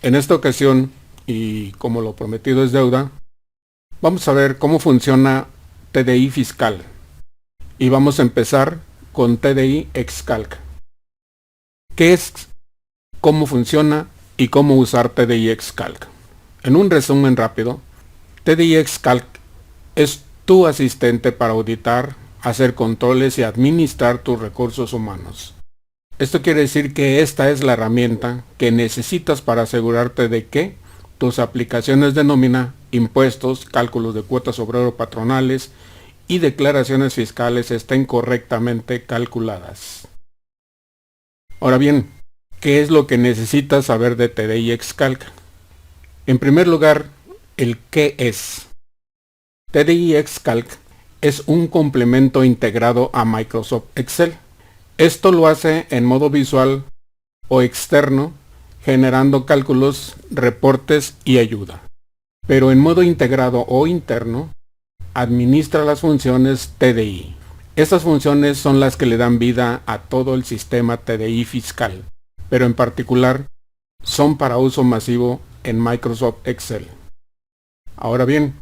En esta ocasión, y como lo prometido es deuda, vamos a ver cómo funciona TDI Fiscal. Y vamos a empezar con TDI Excalc. ¿Qué es? ¿Cómo funciona? Y cómo usar TDI Excalc. En un resumen rápido, TDI Excalc es tu asistente para auditar, hacer controles y administrar tus recursos humanos. Esto quiere decir que esta es la herramienta que necesitas para asegurarte de que tus aplicaciones de nómina, impuestos, cálculos de cuotas obrero patronales y declaraciones fiscales estén correctamente calculadas. Ahora bien, ¿qué es lo que necesitas saber de TDI Excalc? En primer lugar, el qué es. TDI Excalc es un complemento integrado a Microsoft Excel. Esto lo hace en modo visual o externo, generando cálculos, reportes y ayuda. Pero en modo integrado o interno, administra las funciones TDI. Estas funciones son las que le dan vida a todo el sistema TDI fiscal, pero en particular son para uso masivo en Microsoft Excel. Ahora bien,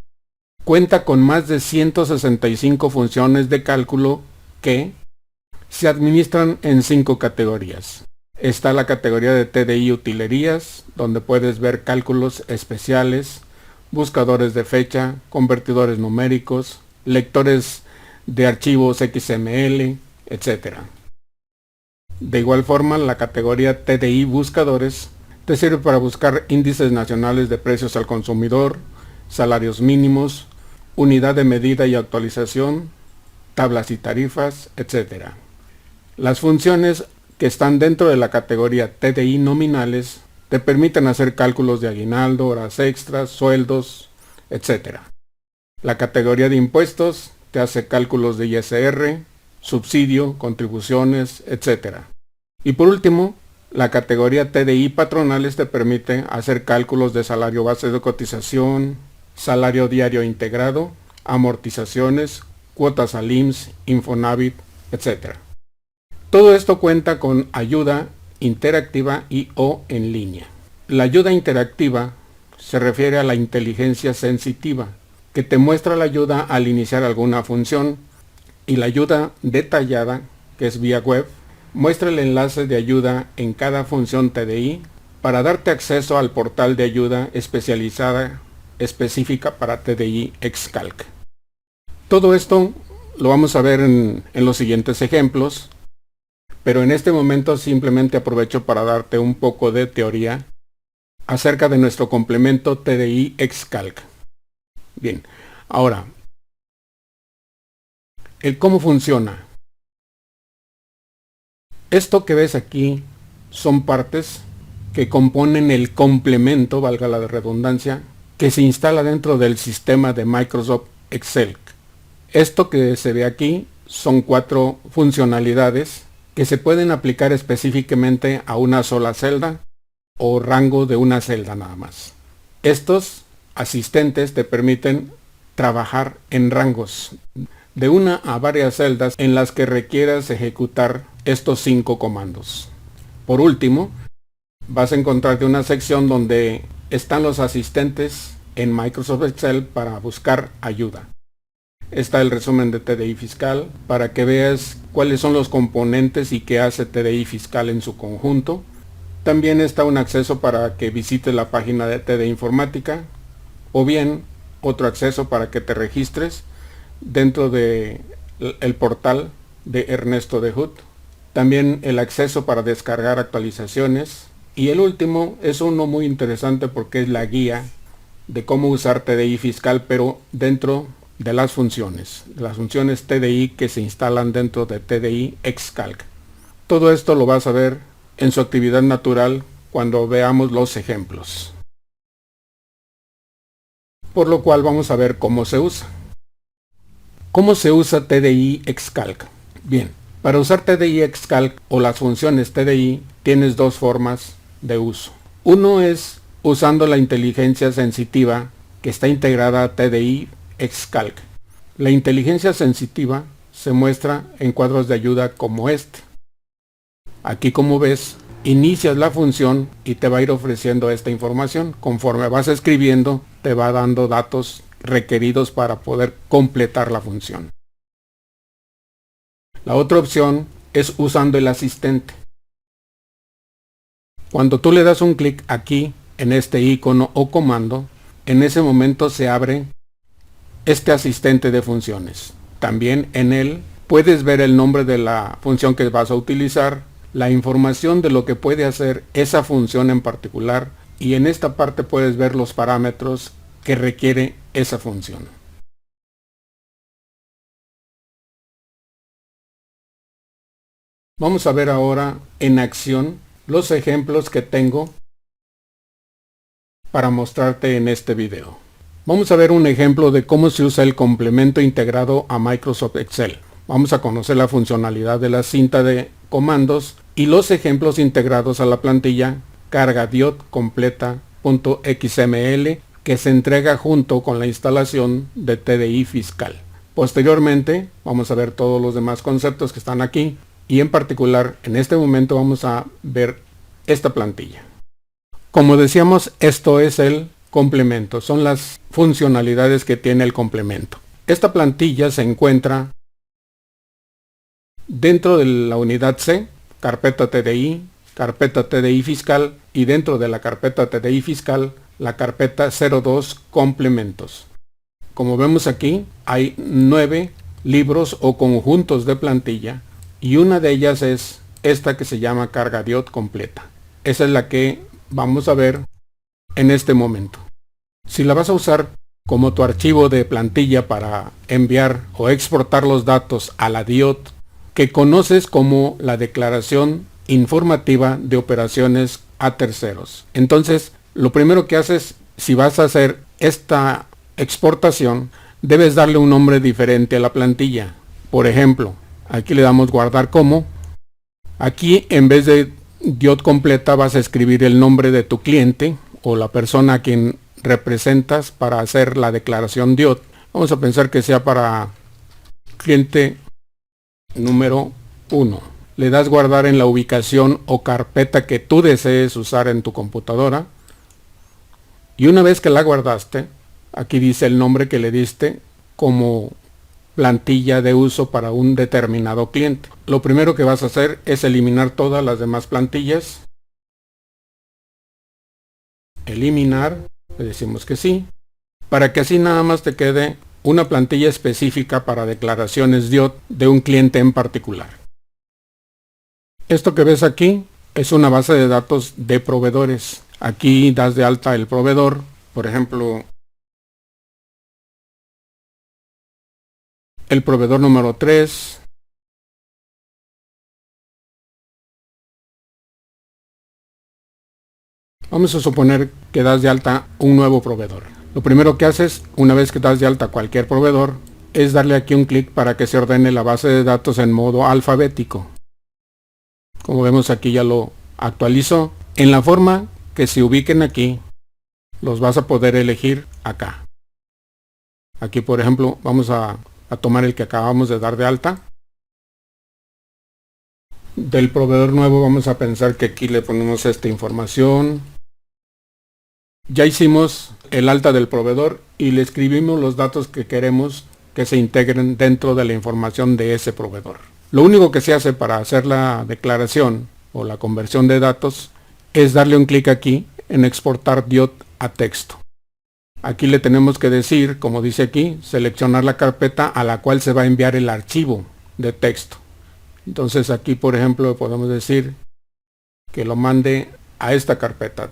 cuenta con más de 165 funciones de cálculo que se administran en 5 categorías. Está la categoría de TDI Utilerías, donde puedes ver cálculos especiales, buscadores de fecha, convertidores numéricos, lectores de archivos XML, etc. De igual forma, la categoría TDI Buscadores te sirve para buscar índices nacionales de precios al consumidor, salarios mínimos, unidad de medida y actualización, tablas y tarifas, etc. Las funciones que están dentro de la categoría TDI Nominales te permiten hacer cálculos de aguinaldo, horas extras, sueldos, etc. La categoría de impuestos te hace cálculos de ISR, subsidio, contribuciones, etc. Y por último, la categoría TDI Patronales te permite hacer cálculos de salario base de cotización, salario diario integrado, amortizaciones, cuotas al IMSS, Infonavit, etc. Todo esto cuenta con ayuda interactiva y o en línea. La ayuda interactiva se refiere a la inteligencia sensitiva, que te muestra la ayuda al iniciar alguna función, y la ayuda detallada, que es vía web, muestra el enlace de ayuda en cada función TDI para darte acceso al portal de ayuda especializada específica para TDI Excalc. Todo esto lo vamos a ver en los siguientes ejemplos, pero en este momento simplemente aprovecho para darte un poco de teoría acerca de nuestro complemento TDI Excalc. Bien, ahora, el cómo funciona. Esto que ves aquí son partes que componen el complemento, valga la redundancia, que se instala dentro del sistema de Microsoft Excel. Esto que se ve aquí son 4 funcionalidades que se pueden aplicar específicamente a una sola celda o rango de una celda nada más. Estos asistentes te permiten trabajar en rangos de una a varias celdas en las que requieras ejecutar estos 5 comandos. Por último, vas a encontrarte una sección donde están los asistentes en Microsoft Excel para buscar ayuda. Está el resumen de TDI Fiscal para que veas cuáles son los componentes y qué hace TDI Fiscal en su conjunto. También está un acceso para que visites la página de TDI Informática, o bien otro acceso para que te registres dentro del portal de Ernesto de Hood. También el acceso para descargar actualizaciones. Y el último es uno muy interesante porque es la guía de cómo usar TDI Fiscal, pero dentro de las funciones TDI que se instalan dentro de TDI Excalc. Todo esto lo vas a ver en su actividad natural cuando veamos los ejemplos. Por lo cual vamos a ver cómo se usa. ¿Cómo se usa TDI Excalc? Bien, para usar TDI Excalc o las funciones TDI tienes 2 formas de uso. Uno es usando la inteligencia sensitiva que está integrada a TDI Excalc. La inteligencia sensitiva se muestra en cuadros de ayuda como este. Aquí, como ves, inicias la función y te va a ir ofreciendo esta información. Conforme vas escribiendo, te va dando datos requeridos para poder completar la función. La otra opción es usando el asistente. Cuando tú le das un clic aquí en este icono o comando, en ese momento se abre este asistente de funciones. También en él puedes ver el nombre de la función que vas a utilizar, la información de lo que puede hacer esa función en particular, y en esta parte puedes ver los parámetros que requiere esa función. Vamos a ver ahora en acción los ejemplos que tengo para mostrarte en este video. Vamos a ver un ejemplo de cómo se usa el complemento integrado a Microsoft Excel. Vamos a conocer la funcionalidad de la cinta de comandos y los ejemplos integrados a la plantilla carga.completa.xml que se entrega junto con la instalación de TDI Fiscal. Posteriormente vamos a ver todos los demás conceptos que están aquí y en particular en este momento vamos a ver esta plantilla. Como decíamos, esto es el complemento, son las funcionalidades que tiene el complemento. Esta plantilla se encuentra dentro de la unidad C, carpeta TDI Fiscal, y dentro de la carpeta TDI Fiscal, la carpeta 02 complementos. Como vemos aquí, hay 9 libros o conjuntos de plantilla y una de ellas es esta que se llama carga completa. Esa es la que vamos a ver en este momento. Si la vas a usar como tu archivo de plantilla para enviar o exportar los datos a la DIOT, que conoces como la declaración informativa de operaciones a terceros. Entonces, lo primero que haces, si vas a hacer esta exportación, debes darle un nombre diferente a la plantilla. Por ejemplo, aquí le damos guardar como. Aquí en vez de DIOT completa vas a escribir el nombre de tu cliente o la persona a quien representas para hacer la declaración DIOT. Vamos a pensar que sea para cliente número 1. Le das guardar en la ubicación o carpeta que tú desees usar en tu computadora. Y una vez que la guardaste, aquí dice el nombre que le diste como plantilla de uso para un determinado cliente. Lo primero que vas a hacer es eliminar todas las demás plantillas. Eliminar, le decimos que sí, para que así nada más te quede una plantilla específica para declaraciones DIOT de un cliente en particular. Esto que ves aquí es una base de datos de proveedores. Aquí das de alta el proveedor, por ejemplo, el proveedor número 3. Vamos a suponer que das de alta un nuevo proveedor. Lo primero que haces, una vez que das de alta cualquier proveedor, es darle aquí un clic para que se ordene la base de datos en modo alfabético. Como vemos aquí ya lo actualizó. En la forma que se ubiquen aquí, los vas a poder elegir acá. Aquí por ejemplo vamos a tomar el que acabamos de dar de alta. Del proveedor nuevo vamos a pensar que aquí le ponemos esta información. Ya hicimos el alta del proveedor y le escribimos los datos que queremos que se integren dentro de la información de ese proveedor. Lo único que se hace para hacer la declaración o la conversión de datos es darle un clic aquí en exportar DIOT a texto. Aquí le tenemos que decir, como dice aquí, seleccionar la carpeta a la cual se va a enviar el archivo de texto. Entonces aquí por ejemplo podemos decir que lo mande a esta carpeta,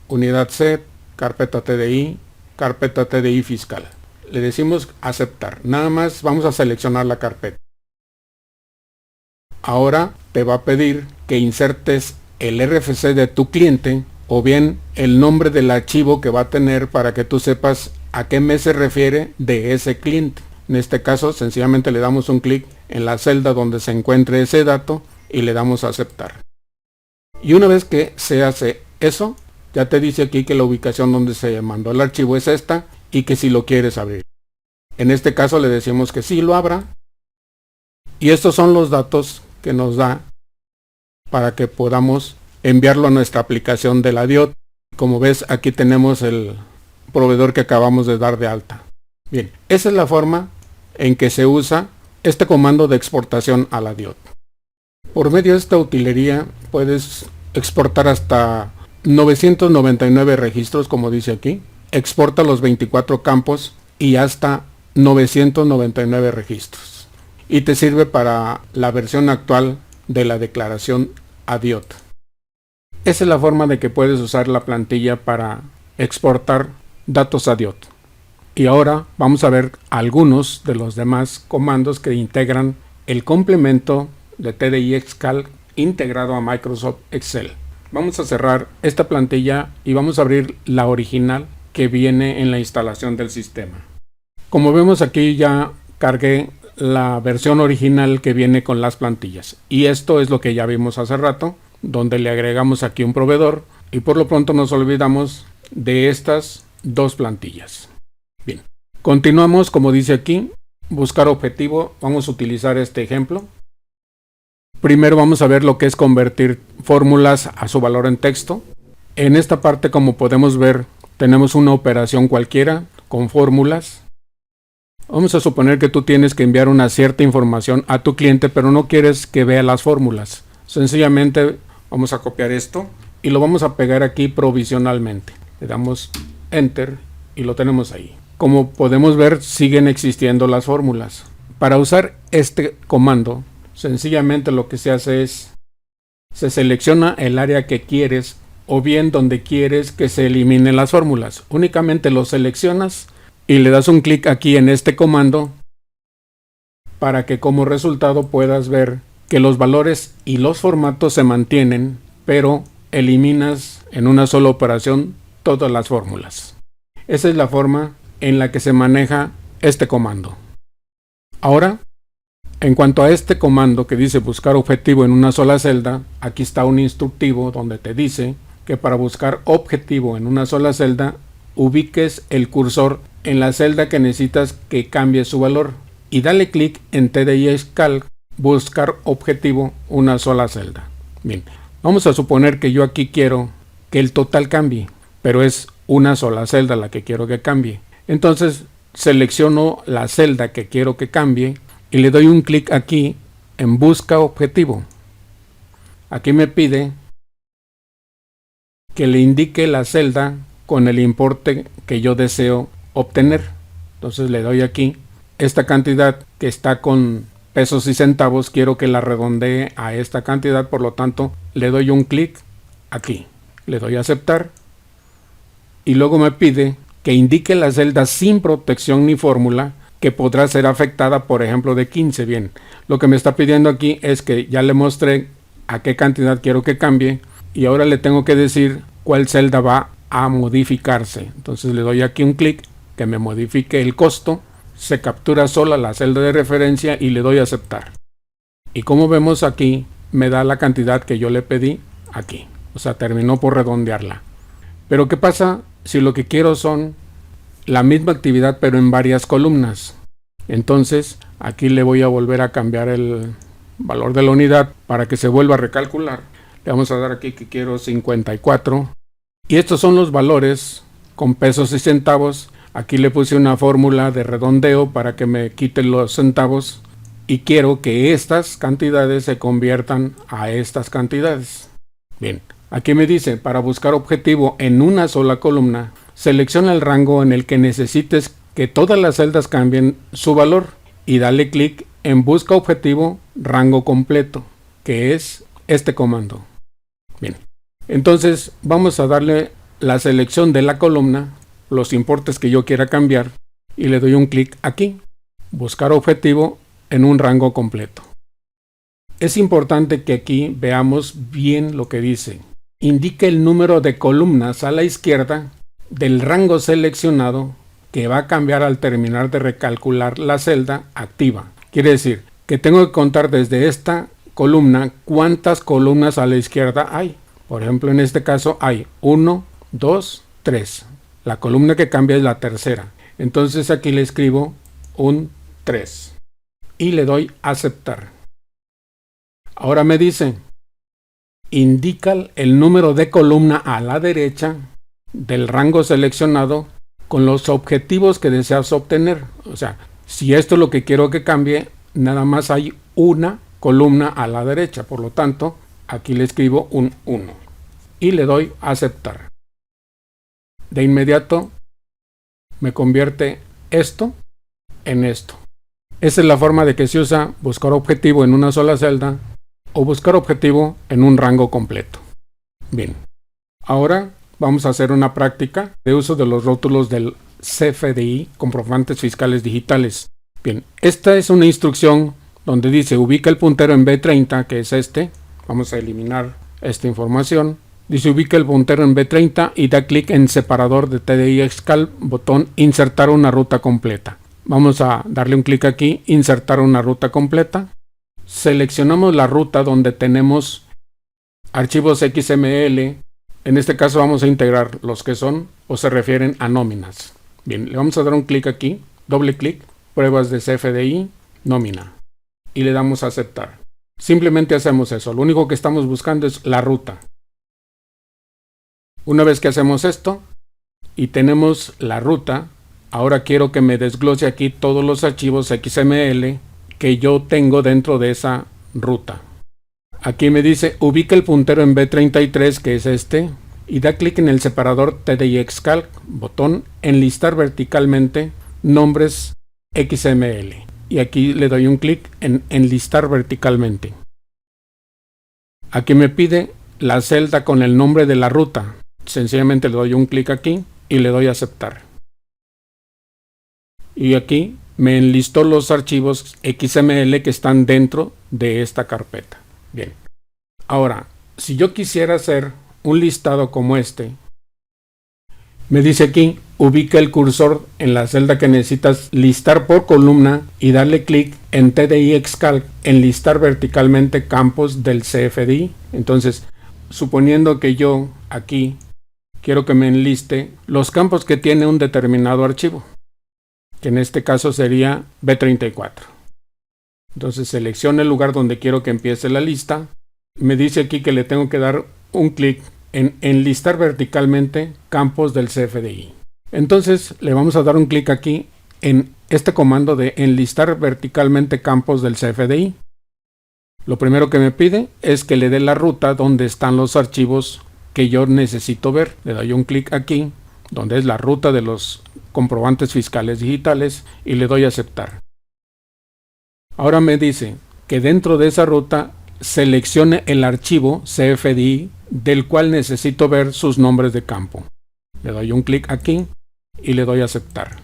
unidad C, carpeta TDI Fiscal. Le decimos aceptar. Nada más vamos a seleccionar la carpeta. Ahora te va a pedir que insertes el RFC de tu cliente o bien el nombre del archivo que va a tener para que tú sepas a qué mes se refiere de ese cliente. En este caso sencillamente le damos un clic en la celda donde se encuentre ese dato y le damos a aceptar. Y una vez que se hace eso, ya te dice aquí que la ubicación donde se mandó el archivo es esta y que si lo quieres abrir. En este caso le decimos que sí lo abra. Y estos son los datos que nos da para que podamos enviarlo a nuestra aplicación de la DIOT. Como ves, aquí tenemos el proveedor que acabamos de dar de alta. Bien, esa es la forma en que se usa este comando de exportación a la DIOT. Por medio de esta utilería puedes exportar hasta 999 registros, como dice aquí. Exporta los 24 campos y hasta 999 registros. Y te sirve para la versión actual de la declaración a DIOT. Esa es la forma de que puedes usar la plantilla para exportar datos a DIOT. Y ahora vamos a ver algunos de los demás comandos que integran el complemento de TDI Excalc integrado a Microsoft Excel. Vamos a cerrar esta plantilla y vamos a abrir la original que viene en la instalación del sistema. Como vemos aquí ya cargué la versión original que viene con las plantillas. Y esto es lo que ya vimos hace rato, donde le agregamos aquí un proveedor y por lo pronto nos olvidamos de estas dos plantillas. Bien, continuamos como dice aquí, buscar objetivo. Vamos a utilizar este ejemplo. Primero vamos a ver lo que es convertir fórmulas a su valor en texto. En esta parte, como podemos ver, tenemos una operación cualquiera con fórmulas. Vamos a suponer que tú tienes que enviar una cierta información a tu cliente, pero no quieres que vea las fórmulas. Sencillamente vamos a copiar esto y lo vamos a pegar aquí provisionalmente. Le damos Enter y lo tenemos ahí. Como podemos ver, siguen existiendo las fórmulas. Para usar este comando, sencillamente lo que se hace es, se selecciona el área que quieres o bien donde quieres que se eliminen las fórmulas. Únicamente lo seleccionas y le das un clic aquí en este comando para que como resultado puedas ver que los valores y los formatos se mantienen, pero eliminas en una sola operación todas las fórmulas. Esa es la forma en la que se maneja este comando. Ahora, en cuanto a este comando que dice buscar objetivo en una sola celda, aquí está un instructivo donde te dice que para buscar objetivo en una sola celda, ubiques el cursor en la celda que necesitas que cambie su valor y dale clic en TDI Excalc, buscar objetivo una sola celda. Bien, vamos a suponer que yo aquí quiero que el total cambie, pero es una sola celda la que quiero que cambie. Entonces selecciono la celda que quiero que cambie y le doy un clic aquí en busca objetivo. Aquí me pide que le indique la celda con el importe que yo deseo obtener. Entonces le doy aquí esta cantidad que está con pesos y centavos, quiero que la redondee a esta cantidad, por lo tanto le doy un clic aquí, le doy a aceptar y luego me pide que indique la celda sin protección ni fórmula que podrá ser afectada, por ejemplo de 15. Bien, lo que me está pidiendo aquí es que ya le mostré a qué cantidad quiero que cambie y ahora le tengo que decir cuál celda va a modificarse. Entonces le doy aquí un clic que me modifique el costo, se captura sola la celda de referencia y le doy a aceptar. Y como vemos aquí me da la cantidad que yo le pedí aquí, o sea, terminó por redondearla. Pero ¿qué pasa si lo que quiero son la misma actividad pero en varias columnas? Entonces aquí le voy a volver a cambiar el valor de la unidad para que se vuelva a recalcular. Le vamos a dar aquí que quiero 54 y estos son los valores con pesos y centavos. Aquí le puse una fórmula de redondeo para que me quite los centavos y quiero que estas cantidades se conviertan a estas cantidades. Bien, aquí me dice para buscar objetivo en una sola columna, selecciona el rango en el que necesites que todas las celdas cambien su valor y dale clic en busca objetivo rango completo, que es este comando. Bien, entonces vamos a darle la selección de la columna, los importes que yo quiera cambiar y le doy un clic aquí, buscar objetivo en un rango completo. Es importante que aquí veamos bien lo que dice. Indique el número de columnas a la izquierda del rango seleccionado que va a cambiar al terminar de recalcular la celda activa. Quiere decir que tengo que contar desde esta columna cuántas columnas a la izquierda hay. Por ejemplo, en este caso hay 1, 2, 3. La columna que cambia es la tercera. Entonces aquí le escribo un 3 y le doy aceptar. Ahora me dice indica el número de columna a la derecha del rango seleccionado con los objetivos que deseas obtener. O sea, si esto es lo que quiero que cambie, nada más hay una columna a la derecha. Por lo tanto, aquí le escribo un 1 y le doy a aceptar. De inmediato me convierte esto en esto. Esa es la forma de que se usa buscar objetivo en una sola celda o buscar objetivo en un rango completo. Bien, ahora vamos a hacer una práctica de uso de los rótulos del CFDI, comprobantes fiscales digitales. Bien, esta es una instrucción donde dice ubica el puntero en B30, que es este. Vamos a eliminar esta información. Dice ubica el puntero en B30 y da clic en separador de TDI Excalc, botón insertar una ruta completa. Vamos a darle un clic aquí, insertar una ruta completa. Seleccionamos la ruta donde tenemos archivos XML. En este caso vamos a integrar los que son o se refieren a nóminas. Bien, le vamos a dar un clic aquí, doble clic, pruebas de CFDI, nómina. Y le damos a aceptar. Simplemente hacemos eso. Lo único que estamos buscando es la ruta. Una vez que hacemos esto y tenemos la ruta, ahora quiero que me desglose aquí todos los archivos XML que yo tengo dentro de esa ruta. Aquí me dice ubica el puntero en B33, que es este, y da clic en el separador TDI Excalc, botón enlistar verticalmente nombres XML. Y aquí le doy un clic en enlistar verticalmente. Aquí me pide la celda con el nombre de la ruta. Sencillamente le doy un clic aquí y le doy a aceptar. Y aquí me enlistó los archivos XML que están dentro de esta carpeta. Bien. Ahora, si yo quisiera hacer un listado como este, me dice aquí, ubica el cursor en la celda que necesitas listar por columna y darle clic en TDI Excalc, enlistar verticalmente campos del CFDI. Entonces, suponiendo que yo aquí quiero que me enliste los campos que tiene un determinado archivo, que en este caso sería B34. Entonces selecciono el lugar donde quiero que empiece la lista. Me dice aquí que le tengo que dar un clic en enlistar verticalmente campos del CFDI. Entonces le vamos a dar un clic aquí en este comando de enlistar verticalmente campos del CFDI. Lo primero que me pide es que le dé la ruta donde están los archivos que yo necesito ver. Le doy un clic aquí donde es la ruta de los comprobantes fiscales digitales y le doy a aceptar. Ahora me dice que dentro de esa ruta seleccione el archivo CFDI del cual necesito ver sus nombres de campo. Le doy un clic aquí y le doy a aceptar.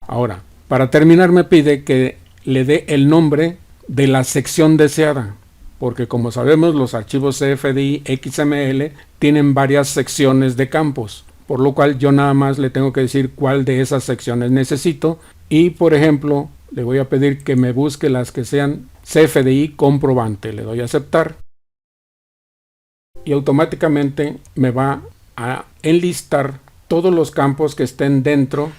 Ahora, para terminar me pide que le dé el nombre de la sección deseada, porque como sabemos los archivos CFDI XML tienen varias secciones de campos, por lo cual yo nada más le tengo que decir cuál de esas secciones necesito y por ejemplo le voy a pedir que me busque las que sean CFDI comprobante. Le doy a aceptar y automáticamente me va a enlistar todos los campos que estén dentro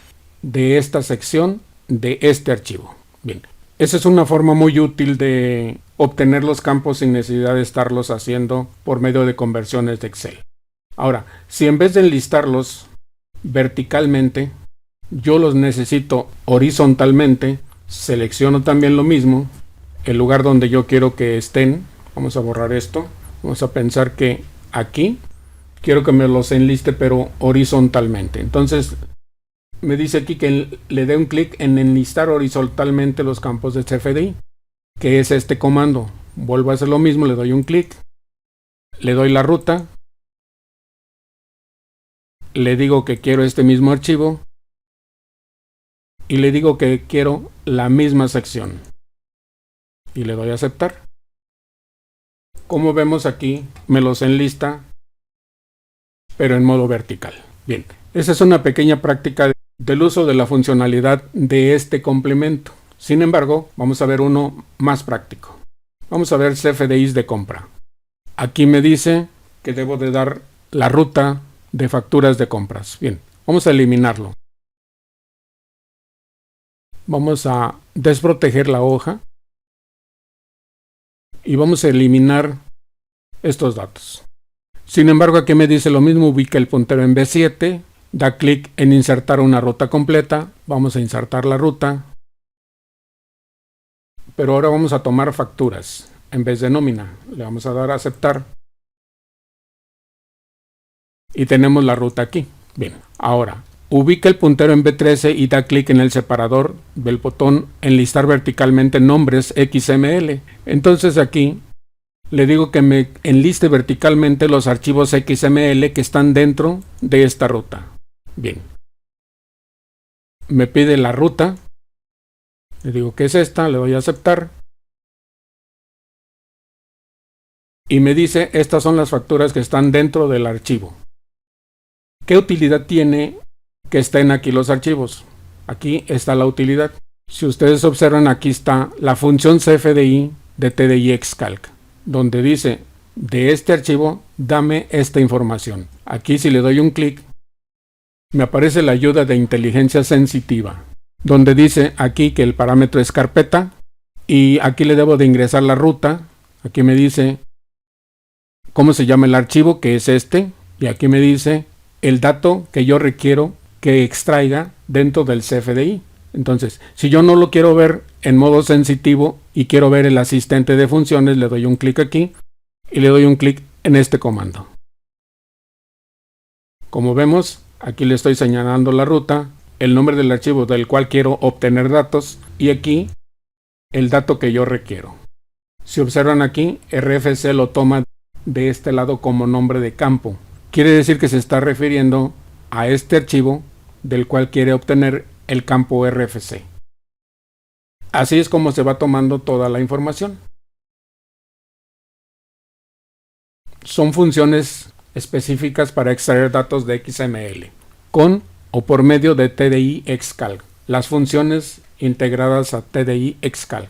de esta sección de este archivo. Bien, esa es una forma muy útil de obtener los campos sin necesidad de estarlos haciendo por medio de conversiones de Excel. Ahora, si en vez de enlistarlos verticalmente, yo los necesito horizontalmente, selecciono también lo mismo, el lugar donde yo quiero que estén. Vamos a borrar esto. Vamos a pensar que aquí quiero que me los enliste pero horizontalmente. Entonces me dice aquí que le dé un clic en enlistar horizontalmente los campos de CFDI, que es este comando. Vuelvo a hacer lo mismo, le doy un clic, le doy la ruta, le digo que quiero este mismo archivo y le digo que quiero la misma sección y le doy a aceptar. Como vemos aquí me los enlista pero en modo vertical. Bien, esa es una pequeña práctica del uso de la funcionalidad de este complemento. Sin embargo, vamos a ver uno más práctico. Vamos a ver CFDIs de compra. Aquí me dice que debo de dar la ruta de facturas de compras. Bien, vamos a eliminarlo. Vamos a desproteger la hoja y vamos a eliminar estos datos. Sin embargo, aquí me dice lo mismo, ubica el puntero en B7, da clic en insertar una ruta completa, vamos a insertar la ruta, pero ahora vamos a tomar facturas en vez de nómina, le vamos a dar a aceptar y tenemos la ruta aquí. Bien, ahora ubica el puntero en B13 y da clic en el separador del botón enlistar verticalmente nombres XML. Entonces aquí le digo que me enliste verticalmente los archivos XML que están dentro de esta ruta. Bien. Me pide la ruta. Le digo que es esta, le doy a aceptar. Y me dice, estas son las facturas que están dentro del archivo. ¿Qué utilidad tiene que estén aquí los archivos? Aquí está la utilidad. Si ustedes observan, aquí está la función CFDI de TDI Xcalc, donde dice, de este archivo, dame esta información. Aquí si le doy un clic, me aparece la ayuda de inteligencia sensitiva, donde dice aquí que el parámetro es carpeta, y aquí le debo de ingresar la ruta. Aquí me dice cómo se llama el archivo, que es este, y aquí me dice el dato que yo requiero que extraiga dentro del CFDI. Entonces, si yo no lo quiero ver en modo sensitivo y quiero ver el asistente de funciones, le doy un clic aquí y le doy un clic en este comando. Como vemos, aquí le estoy señalando la ruta, el nombre del archivo del cual quiero obtener datos y aquí el dato que yo requiero. Si observan aquí, RFC lo toma de este lado como nombre de campo. Quiere decir que se está refiriendo a este archivo del cual quiere obtener el campo RFC. Así es como se va tomando toda la información. Son funciones específicas para extraer datos de XML, con o por medio de TDI Xcalc, las funciones integradas a TDI Xcalc.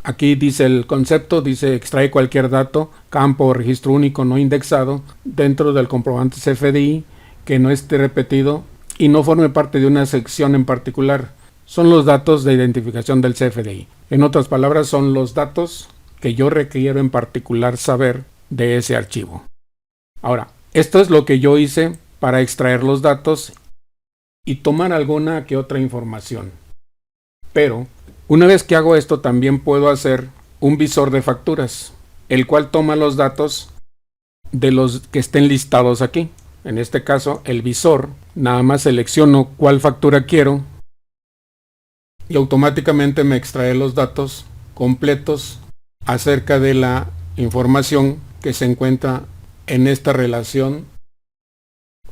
Aquí dice el concepto, dice extrae cualquier dato, campo o registro único no indexado dentro del comprobante CFDI que no esté repetido y no forme parte de una sección en particular. Son los datos de identificación del CFDI. En otras palabras, son los datos que yo requiero en particular saber de ese archivo. Ahora, esto es lo que yo hice para extraer los datos y tomar alguna que otra información. Pero una vez que hago esto, también puedo hacer un visor de facturas, el cual toma los datos de los que estén listados aquí. En este caso, el visor, nada más selecciono cuál factura quiero y automáticamente me extrae los datos completos acerca de la información que se encuentra en esta relación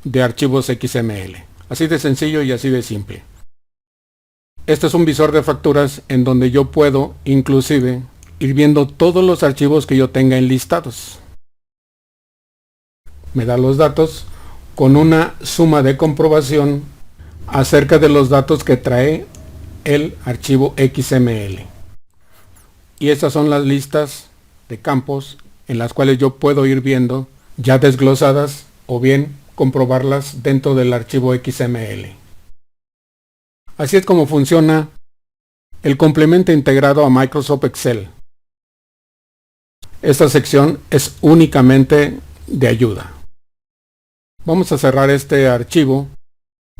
de archivos XML. Así de sencillo y así de simple. Este es un visor de facturas en donde yo puedo inclusive ir viendo todos los archivos que yo tenga enlistados. Me da los datos con una suma de comprobación acerca de los datos que trae el archivo XML. Y estas son las listas de campos en las cuales yo puedo ir viendo ya desglosadas o bien comprobarlas dentro del archivo XML. Así es como funciona el complemento integrado a Microsoft Excel. Esta sección es únicamente de ayuda. Vamos a cerrar este archivo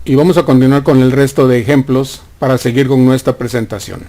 y vamos a continuar con el resto de ejemplos para seguir con nuestra presentación.